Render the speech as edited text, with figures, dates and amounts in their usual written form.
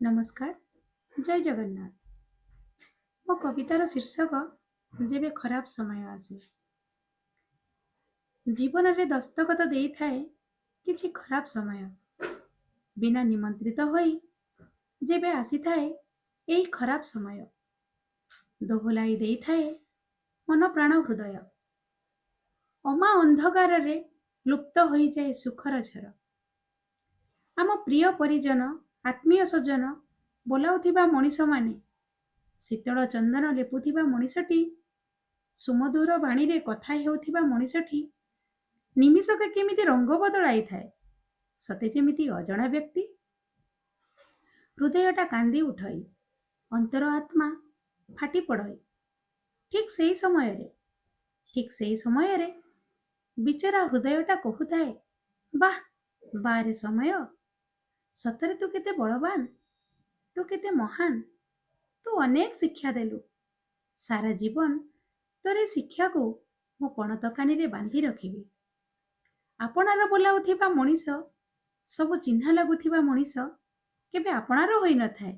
नमस्कार जय जगन्नाथ। मो कवितार शीर्षक जेबे खराब समय आसे। जीवन रे दस्तखत देई थाए किछि खराब समय बिना निमंत्रित होई जेबे आसी थाए एई खराब समय दोहलाई देई थाए मन प्राण हृदय अमा अंधकार रे लुप्त होई जाए सुखर झर। आम प्रिय परिजन आत्मीय सज्जन बोलाउथिबा मनीष माने शीतल चंदन लेपुथिबा मनीषटी सुमधुर बाणी रे कथा हेउथिबा मनीषटी निमिषके केमिति रंग बदलाई थाए सते जेमिति अजणा व्यक्ति। हृदयटा कांदी उठई अंतर आत्मा फाटी पड़ई ठीक सेई समय रे बिचरा हृदयटा कहुथाए बाह बारे समय सतरे तू केते बलवान तू केते महान तू अनेक शिक्षा देलु सारा जीवन तोरे शिक्षा को मो पणतकानी रे बांधी रखिबी। आपणार बोलाउथिबा मनीष सब चिन्हा लागुथिबा मनीष केबे आपणार होई न थाए